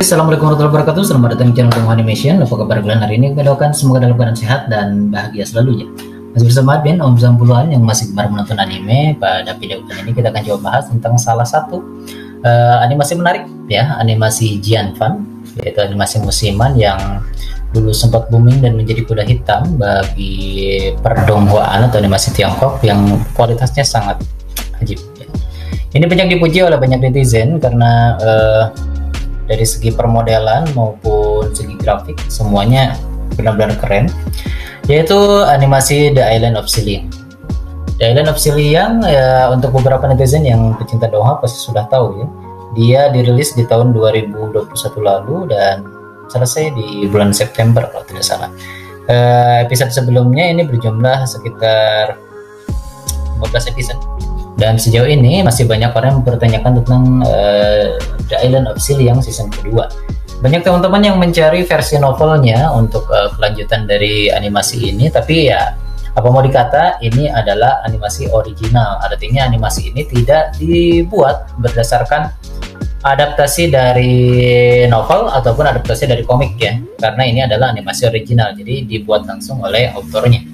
Assalamualaikum warahmatullahi wabarakatuh. Selamat datang di channel Tengah Animation. Apa kabar kalian hari ini? Gue doakan semoga dalam keadaan sehat dan bahagia selalu ya. Masih bersama Admin Om Zambulan yang masih gemar menonton anime. Pada video kali ini kita akan coba bahas tentang salah satu animasi menarik ya, animasi Jianfan, yaitu animasi musiman yang dulu sempat booming dan menjadi kuda hitam bagi perdonghuaan atau animasi Tiongkok yang kualitasnya sangat ajib ya. Ini banyak dipuji oleh banyak netizen karena dari segi permodelan maupun segi grafik semuanya benar-benar keren, yaitu animasi The Island of Xiliang. The Island of Xiliang ya, untuk beberapa netizen yang pecinta donghua pasti sudah tahu ya, dia dirilis di tahun 2021 lalu dan selesai di bulan September kalau tidak salah. Episode sebelumnya ini berjumlah sekitar 15 episode. Dan sejauh ini masih banyak orang yang mempertanyakan tentang The Island of Xiliang season kedua. Banyak teman-teman yang mencari versi novelnya untuk kelanjutan dari animasi ini, tapi ya apa mau dikata, ini adalah animasi original. Artinya animasi ini tidak dibuat berdasarkan adaptasi dari novel ataupun adaptasi dari komik ya, karena ini adalah animasi original, jadi dibuat langsung oleh autornya.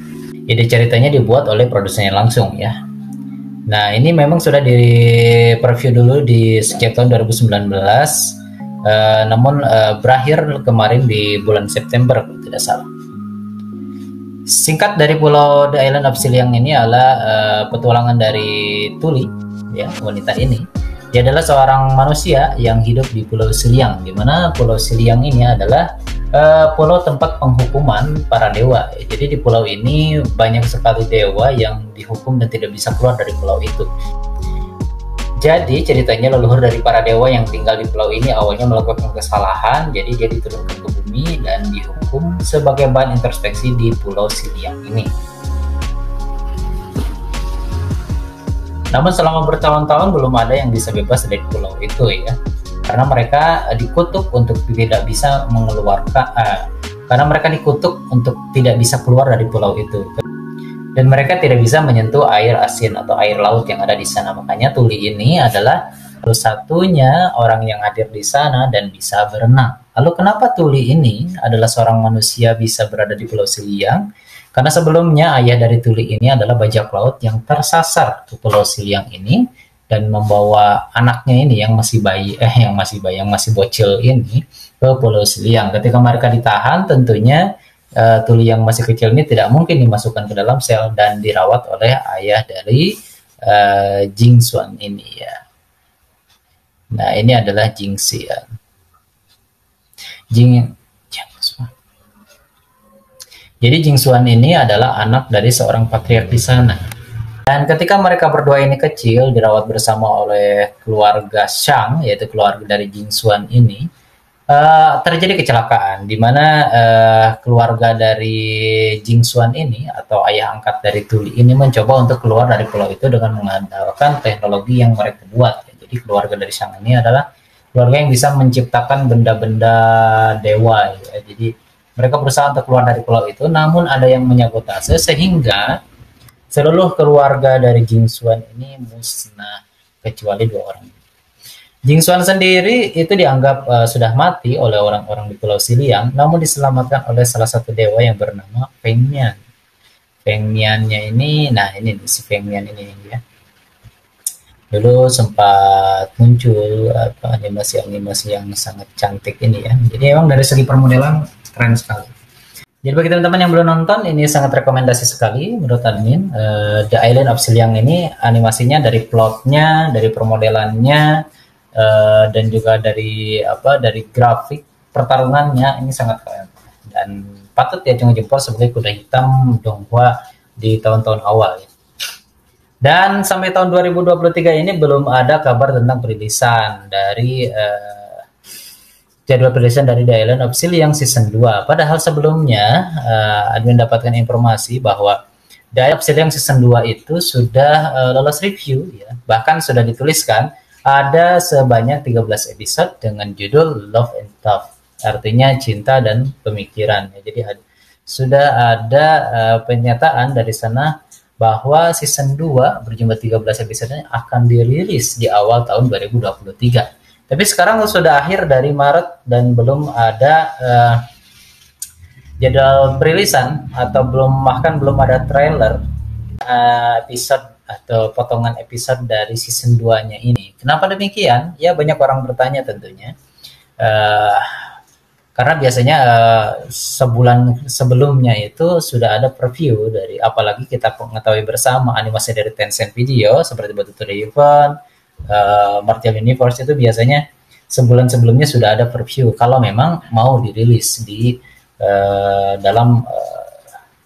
Ide ceritanya dibuat oleh produsernya langsung ya. Nah, ini memang sudah di preview dulu di sejak tahun 2019, namun berakhir kemarin di bulan September kalau tidak salah. Singkat dari Pulau The Island of Xiliang ini adalah petualangan dari Tuli, ya, wanita ini. Dia adalah seorang manusia yang hidup di Pulau Xiliang, di mana Pulau Xiliang ini adalah pulau tempat penghukuman para dewa. Jadi di pulau ini banyak sekali dewa yang dihukum dan tidak bisa keluar dari pulau itu. Jadi ceritanya leluhur dari para dewa yang tinggal di pulau ini awalnya melakukan kesalahan, jadi dia diturunkan ke bumi dan dihukum sebagai bahan introspeksi di Pulau Xiliang ini. Namun selama bertahun-tahun belum ada yang bisa bebas dari pulau itu ya, karena mereka dikutuk untuk tidak bisa mengeluarkan, karena mereka dikutuk untuk tidak bisa keluar dari pulau itu, dan mereka tidak bisa menyentuh air asin atau air laut yang ada di sana. Makanya Tuli ini adalah satu-satunya orang yang hadir di sana dan bisa berenang. Lalu kenapa Tuli ini adalah seorang manusia bisa berada di Pulau Xiliang? Karena sebelumnya ayah dari Tuli ini adalah bajak laut yang tersasar ke Pulau Xiliang ini dan membawa anaknya ini yang masih bocil ini ke Pulau Xiliang. Ketika mereka ditahan, tentunya Tuli yang masih kecil ini tidak mungkin dimasukkan ke dalam sel dan dirawat oleh ayah dari Jing Xuan ini ya. Nah, ini adalah Jing Xian. Jadi Jing Xuan ini adalah anak dari seorang patriark di sana. Dan ketika mereka berdua ini kecil, dirawat bersama oleh keluarga Shang, yaitu keluarga dari Jing Xuan ini, terjadi kecelakaan, di mana keluarga dari Jing Xuan ini, atau ayah angkat dari Tuli ini, mencoba untuk keluar dari pulau itu dengan mengandalkan teknologi yang mereka buat. Jadi keluarga dari Shang ini adalah keluarga yang bisa menciptakan benda-benda dewa. Ya. Jadi mereka berusaha untuk keluar dari pulau itu, namun ada yang menyabotase sehingga seluruh keluarga dari Jing Xuan ini musnah kecuali 2 orang. Jing Xuan sendiri itu dianggap sudah mati oleh orang-orang di Pulau Xiliang, namun diselamatkan oleh salah satu dewa yang bernama Feng Mian. Feng Miannya ini, nah ini si Feng Mian ini ya. Dulu sempat muncul animasi-animasi yang sangat cantik ini ya. Jadi memang dari segi permodelan keren sekali. Jadi bagi teman-teman yang belum nonton, ini sangat rekomendasi sekali menurut admin. The Island of Xiliang ini animasinya dari plotnya, dari permodelannya, dan juga dari grafik pertarungannya ini sangat keren. Dan patut diacungi jempol sebagai kuda hitam donghua di tahun-tahun awal. Ya. Dan sampai tahun 2023 ini belum ada kabar tentang perilisan dari jadwal perilisan dari The Island of Xiliang season 2. Padahal sebelumnya admin dapatkan informasi bahwa The Island of Xiliang season 2 itu sudah lolos review ya. Bahkan sudah dituliskan ada sebanyak 13 episode dengan judul Love and Thought, artinya cinta dan pemikiran. Ya, jadi sudah ada pernyataan dari sana bahwa season 2 berjumlah 13 episode akan dirilis di awal tahun 2023. Tapi sekarang sudah akhir dari Maret dan belum ada jadwal perilisan atau belum ada trailer episode atau potongan episode dari season 2-nya ini. Kenapa demikian? Ya banyak orang bertanya tentunya. Karena biasanya sebulan sebelumnya itu sudah ada preview dari, apalagi kita mengetahui bersama animasi dari Tencent Video seperti Boruto Revival, Martial Universe itu biasanya sebulan sebelumnya sudah ada preview kalau memang mau dirilis di dalam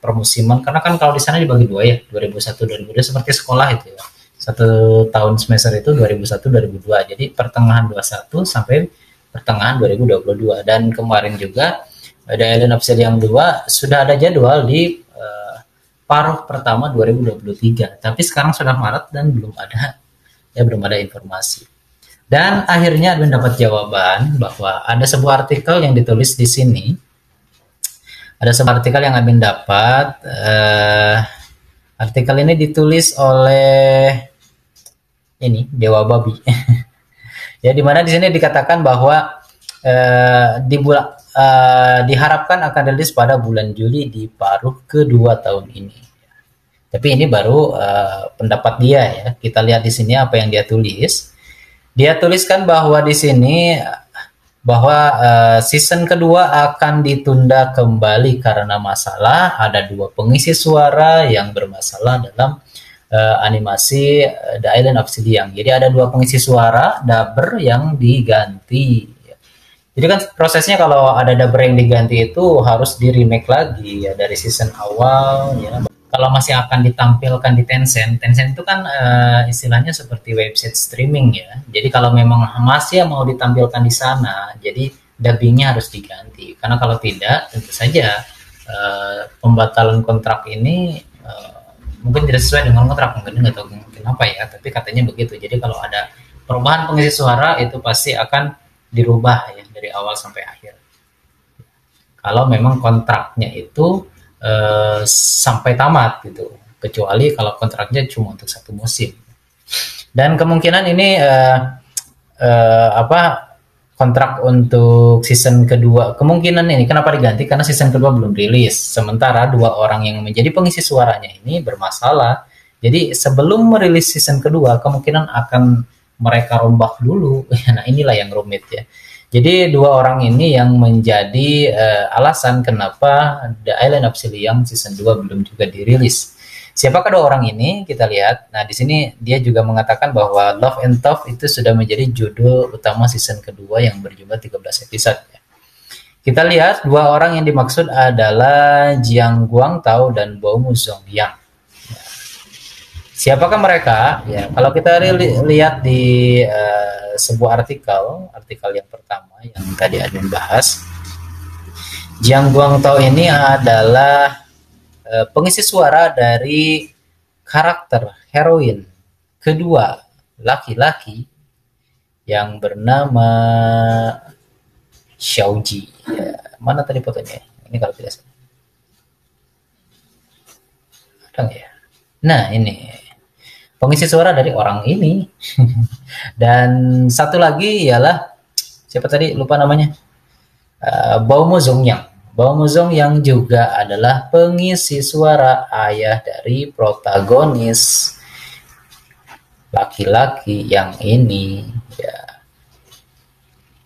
permusiman, karena kan kalau di sana dibagi dua ya, 2001-2002 seperti sekolah itu ya. Satu tahun semester itu 2001-2002. Jadi pertengahan 21 sampai pertengahan 2022. Dan kemarin juga ada Island of Selly yang 2 sudah ada jadwal di paruh pertama 2023. Tapi sekarang sudah Maret dan belum ada informasi. Dan akhirnya admin dapat jawaban bahwa ada sebuah artikel yang ditulis di sini. Ada sebuah artikel yang admin dapat. Artikel ini ditulis oleh Dewa Babi. Ya, di mana di sini dikatakan bahwa diharapkan akan rilis pada bulan Juli di paruh kedua tahun ini. Tapi ini baru pendapat dia ya. Kita lihat di sini apa yang dia tulis. Dia tuliskan bahwa di sini bahwa season kedua akan ditunda kembali karena masalah ada 2 pengisi suara yang bermasalah dalam animasi The Island of Sidiang. Jadi ada 2 pengisi suara dubber yang diganti. Jadi kan prosesnya kalau ada dubber yang diganti itu harus di remake lagi ya dari season awal ya. Kalau masih akan ditampilkan di Tencent itu kan istilahnya seperti website streaming ya. Jadi kalau memang masih mau ditampilkan di sana, jadi dubbingnya harus diganti. Karena kalau tidak, tentu saja pembatalan kontrak ini mungkin tidak sesuai dengan kontrak, mungkin nggak tahu kenapa ya. Tapi katanya begitu. Jadi kalau ada perubahan pengisi suara itu pasti akan dirubah ya dari awal sampai akhir. Kalau memang kontraknya itu sampai tamat gitu, kecuali kalau kontraknya cuma untuk 1 musim. Dan kemungkinan ini kontrak untuk season kedua kemungkinan ini kenapa diganti karena season kedua belum rilis, sementara 2 orang yang menjadi pengisi suaranya ini bermasalah. Jadi sebelum merilis season kedua kemungkinan akan mereka rombak dulu. Nah inilah yang rumit ya. Jadi 2 orang ini yang menjadi alasan kenapa The Island of Sidiang season 2 belum juga dirilis. Siapakah 2 orang ini? Kita lihat. Nah, di sini dia juga mengatakan bahwa Love and Tough itu sudah menjadi judul utama season kedua yang berjumlah 13 episode. Kita lihat 2 orang yang dimaksud adalah Jiang Guangtao dan Boumu Zongyang. Siapakah mereka? Ya, kalau kita lihat di sebuah artikel yang pertama yang tadi admin bahas, Jiang Guangtao ini adalah pengisi suara dari karakter heroin kedua laki-laki yang bernama Xiaoji. Ya, mana tadi fotonya? Ini kalau tidak salah. Ada nggak ya? Nah ini pengisi suara dari orang ini. Dan satu lagi ialah siapa tadi lupa namanya, Boumu Zongyang. Boumu Zongyang juga adalah pengisi suara ayah dari protagonis laki-laki yang ini ya,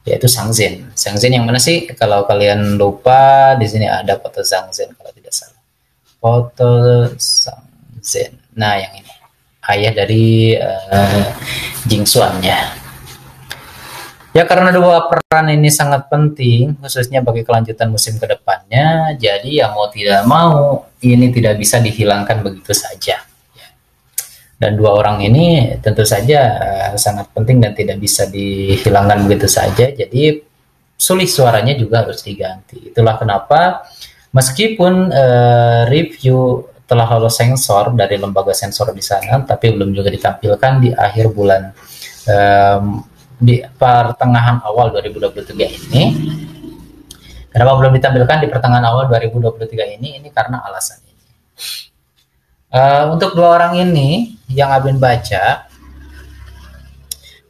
yaitu Sang Zhen. Sang Zhen yang mana sih? Kalau kalian lupa di sini ada foto Sang Zhen kalau tidak salah. Foto Sang Zhen. Nah yang ini ayah dari Jing Xuan ya. Ya karena 2 peran ini sangat penting khususnya bagi kelanjutan musim kedepannya, jadi ya mau tidak mau ini tidak bisa dihilangkan begitu saja. Dan 2 orang ini tentu saja sangat penting dan tidak bisa dihilangkan begitu saja. Jadi sulih suaranya juga harus diganti. Itulah kenapa meskipun review telah lolos sensor dari lembaga sensor di sana, tapi belum juga ditampilkan di akhir bulan di pertengahan awal 2023 ini. Kenapa belum ditampilkan di pertengahan awal 2023 ini? Ini karena alasan ini. Untuk dua orang ini yang Abin baca,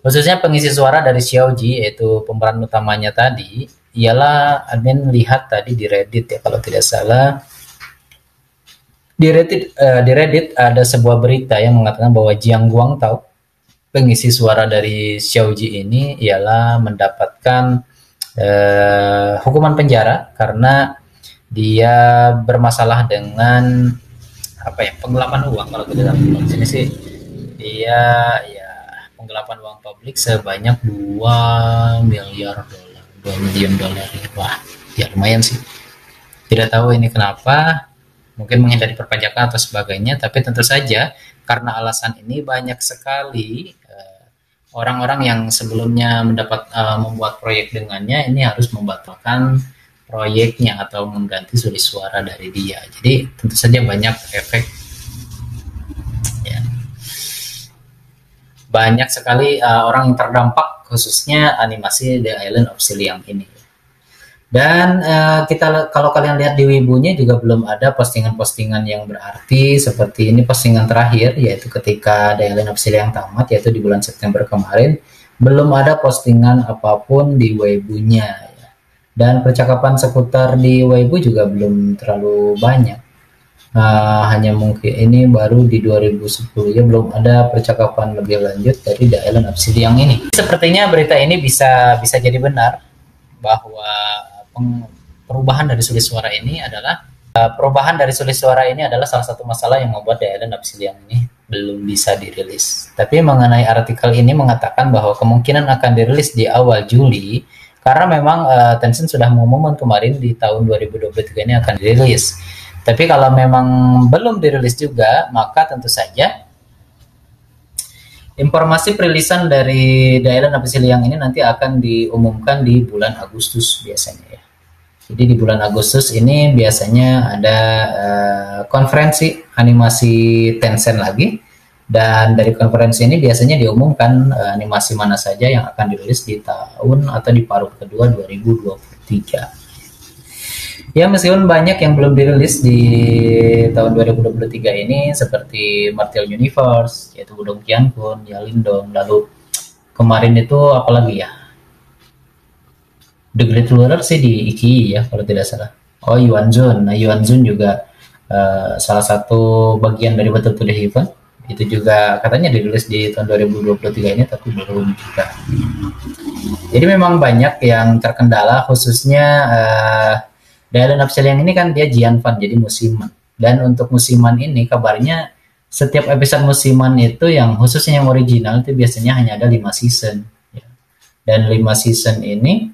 khususnya pengisi suara dari Xiaoji, yaitu pemeran utamanya tadi, ialah Admin lihat tadi di Reddit ya kalau tidak salah. Di Reddit ada sebuah berita yang mengatakan bahwa Jiang Guangtao, pengisi suara dari Xiaoji ini, ialah mendapatkan hukuman penjara karena dia bermasalah dengan penggelapan uang. Kalau tidak salah di sini sih dia ya penggelapan uang publik sebanyak 2 miliar dolar, 2 miliar dolar. Wah, ya lumayan sih. Tidak tahu ini kenapa, mungkin menghindari perpajakan atau sebagainya, tapi tentu saja karena alasan ini banyak sekali orang-orang yang sebelumnya membuat proyek dengannya ini harus membatalkan proyeknya atau mengganti surat suara dari dia. Jadi tentu saja banyak efek ya. Banyak sekali orang yang terdampak, khususnya animasi The Island of Xiliang ini. Dan kalau kalian lihat di Weibo-nya juga belum ada postingan-postingan yang berarti seperti ini. Postingan terakhir yaitu ketika The Island of Xiliang tamat, yaitu di bulan September kemarin, belum ada postingan apapun di Weibo-nya ya. Dan percakapan seputar di Weibo juga belum terlalu banyak. Hanya mungkin ini baru di 2010 ya, belum ada percakapan lebih lanjut dari The Island of Xiliang ini. Sepertinya berita ini bisa jadi benar bahwa perubahan dari sulit suara ini adalah salah satu masalah yang membuat The Island of Xiliang ini belum bisa dirilis. Tapi mengenai artikel ini mengatakan bahwa kemungkinan akan dirilis di awal Juli karena memang Tencent sudah mengumumkan kemarin di tahun 2023 ini akan dirilis. Tapi kalau memang belum dirilis juga, maka tentu saja informasi perilisan dari The Island of Xiliang ini nanti akan diumumkan di bulan Agustus biasanya ya. Jadi di bulan Agustus ini biasanya ada konferensi animasi Tencent lagi, dan dari konferensi ini biasanya diumumkan animasi mana saja yang akan dirilis di tahun atau di paruh kedua 2023. Ya, meskipun banyak yang belum dirilis di tahun 2023 ini seperti Martial Universe, yaitu Wudong Qiankun, Yalindong, lalu kemarin itu apalagi ya? The Great Ruler sih di Iki ya kalau tidak salah. Oh, Yuanzun. Nah, Yuanzun juga salah satu bagian dari Battle to the Heaven. Itu juga katanya dirilis di tahun 2023 ini, tapi belum juga. Jadi memang banyak yang terkendala, khususnya The Island of Xiliang ini kan dia Jianfan, jadi musiman. Dan untuk musiman ini kabarnya setiap episode musiman itu yang khususnya yang original itu biasanya hanya ada 5 season. Ya. Dan 5 season ini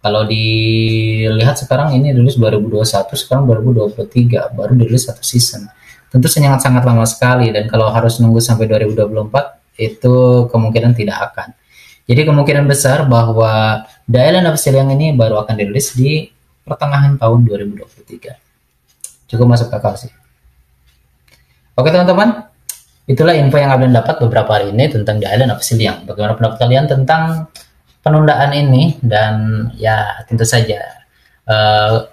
kalau dilihat sekarang ini dirilis 2021, sekarang 2023 baru dirilis 1 season. Tentu sangat lama sekali, dan kalau harus nunggu sampai 2024 itu kemungkinan tidak akan. Jadi kemungkinan besar bahwa The Island of Xiliang ini baru akan dirilis di pertengahan tahun 2023. Cukup masuk akal sih. Oke teman-teman, itulah info yang kalian dapat beberapa hari ini tentang The Island of Xiliang. Bagaimana pendapat kalian tentang penundaan ini? Dan ya tentu saja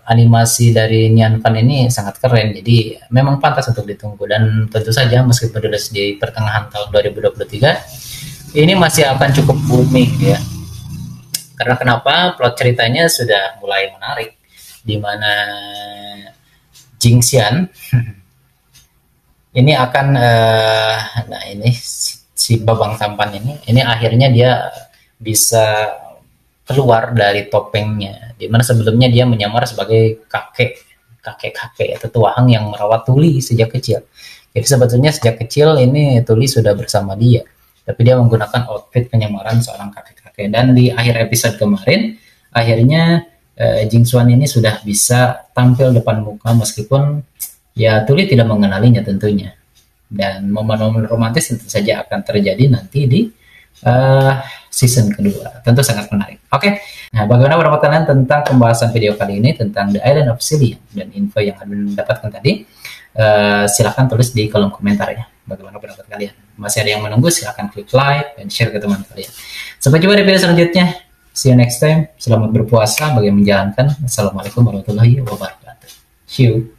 animasi dari Nianfan ini sangat keren, jadi memang pantas untuk ditunggu. Dan tentu saja meskipun dirilis di pertengahan tahun 2023 ini masih akan cukup booming ya. Karena kenapa? Plot ceritanya sudah mulai menarik, di mana Jingxian ini akan nah ini si babang tampan ini akhirnya dia bisa keluar dari topengnya, dimana sebelumnya dia menyamar sebagai kakek atau tuahang yang merawat Tuli sejak kecil. Jadi sebetulnya sejak kecil ini Tuli sudah bersama dia, tapi dia menggunakan outfit penyamaran seorang kakek. Dan di akhir episode kemarin akhirnya Jingxuan ini sudah bisa tampil depan muka, meskipun ya Tuli tidak mengenalinya tentunya. Dan momen-momen romantis tentu saja akan terjadi nanti di season kedua. Tentu sangat menarik. Oke. Nah, bagaimana pendapat kalian tentang pembahasan video kali ini tentang The Island of Xiliang dan info yang kalian dapatkan tadi? Silahkan tulis di kolom komentar ya. Bagaimana pendapat kalian? Masih ada yang menunggu? Silahkan klik like dan share ke teman kalian. Sampai jumpa di video selanjutnya. See you next time. Selamat berpuasa bagi yang menjalankan. Assalamualaikum warahmatullahi wabarakatuh. See you.